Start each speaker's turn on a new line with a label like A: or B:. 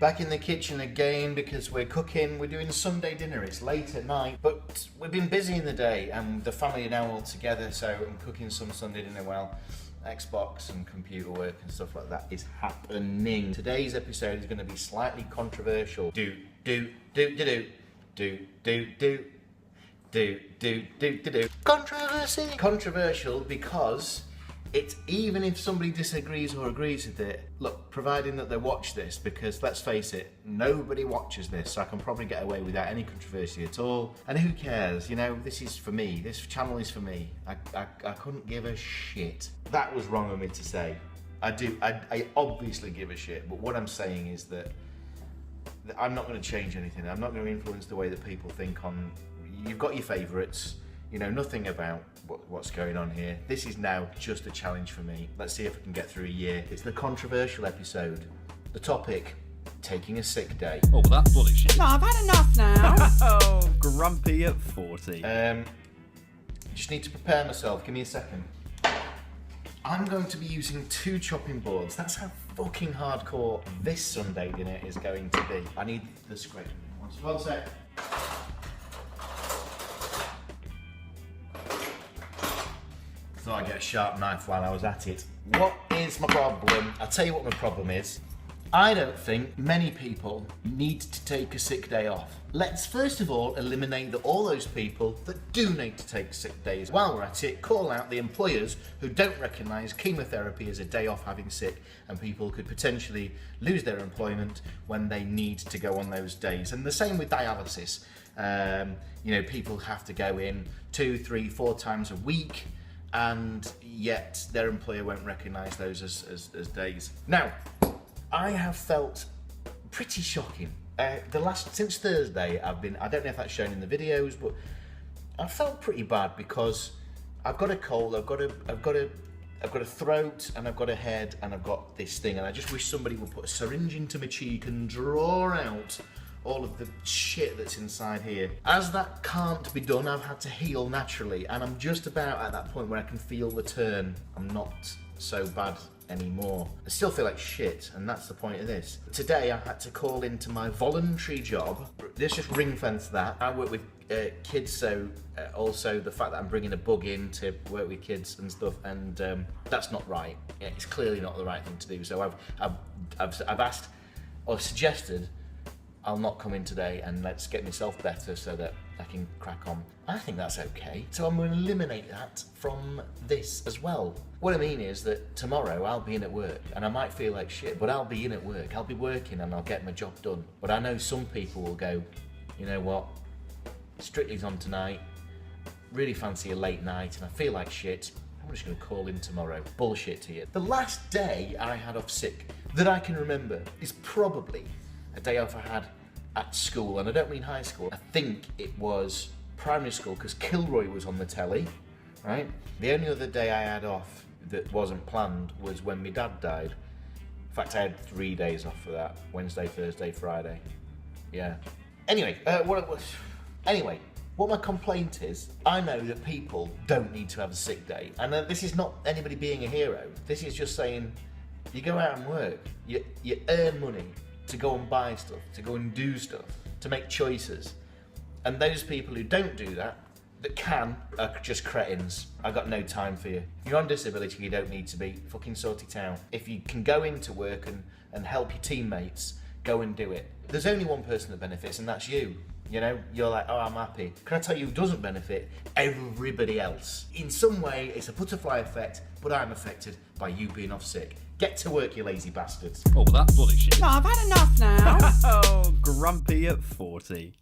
A: Back in the kitchen again because we're cooking. We're doing Sunday dinner. It's late at night, but we've been busy in the day and the family are now all together, so I'm cooking some Sunday dinner. Well, Xbox and computer work and stuff like that is happening. Today's episode is going to be slightly controversial. Controversy! Controversial because it's, even if somebody disagrees or agrees with it, look, providing that they watch this, because let's face it, nobody watches this, so I can probably get away without any controversy at all. And who cares? You know, this is for me. This channel is for me. I couldn't give a shit. That was wrong of me to say. I obviously give a shit, but what I'm saying is that I'm not going to change anything. I'm not going to influence the way that people think on... You've got your favourites. You know nothing about what's going on here. This is now just a challenge for me. Let's see if I can get through a year. It's the controversial episode. The topic, taking a sick day.
B: Oh, well, that's bloody shit.
C: No, I've had enough now.
B: Oh, grumpy at 40.
A: Just need to prepare myself. Give me a second. I'm going to be using 2 chopping boards. That's how fucking hardcore this Sunday dinner is going to be. I need the scrape. One sec. Thought I'd get a sharp knife while I was at it. What is my problem? I'll tell you what my problem is. I don't think many people need to take a sick day off. Let's first of all eliminate all those people that do need to take sick days. While we're at it, call out the employers who don't recognise chemotherapy as a day off having sick, and people could potentially lose their employment when they need to go on those days. And the same with dialysis. You know, people have to go in 2, 3, 4 times a week, and yet their employer won't recognise those as days. Now, I have felt pretty shocking. Since Thursday, I don't know if that's shown in the videos, but I felt pretty bad because I've got a cold, I've got a throat, and I've got a head, and I've got this thing, and I just wish somebody would put a syringe into my cheek and draw out all of the shit that's inside here. As that can't be done, I've had to heal naturally, and I'm just about at that point where I can feel the turn. I'm not so bad anymore. I still feel like shit, and that's the point of this. Today I had to call into my voluntary job. Let's just ring fence that. I work with kids, so also the fact that I'm bringing a bug in to work with kids and stuff, and that's not right. It's clearly not the right thing to do. So I've asked or suggested I'll not come in today, and let's get myself better so that I can crack on. I think that's okay. So I'm going to eliminate that from this as well. What I mean is that tomorrow I'll be in at work, and I might feel like shit, but I'll be in at work. I'll be working and I'll get my job done. But I know some people will go, you know what, Strictly's on tonight, really fancy a late night, and I feel like shit. I'm just going to call in tomorrow. Bullshit to you. The last day I had off sick that I can remember is probably a day off I had at school, and I don't mean high school. I think it was primary school because Kilroy was on the telly, right? The only other day I had off that wasn't planned was when my dad died. In fact, I had 3 days off for that: Wednesday, Thursday, Friday. Yeah. Anyway, what my complaint is, I know that people don't need to have a sick day, and this is not anybody being a hero. This is just saying, you go out and work, you earn money to go and buy stuff, to go and do stuff, to make choices. And those people who don't do that can, are just cretins. I got no time for you. If you're on disability, you don't need to be. Fucking sort it out. If you can go into work and help your teammates, go and do it. There's only one person that benefits, and that's you. You know, you're like, oh, I'm happy. Can I tell you who doesn't benefit? Everybody else. In some way, it's a butterfly effect, but I'm affected by you being off sick. Get to work, you lazy bastards.
B: Oh, well, that's bloody shit.
C: No, I've had enough now.
B: Oh, grumpy at 40.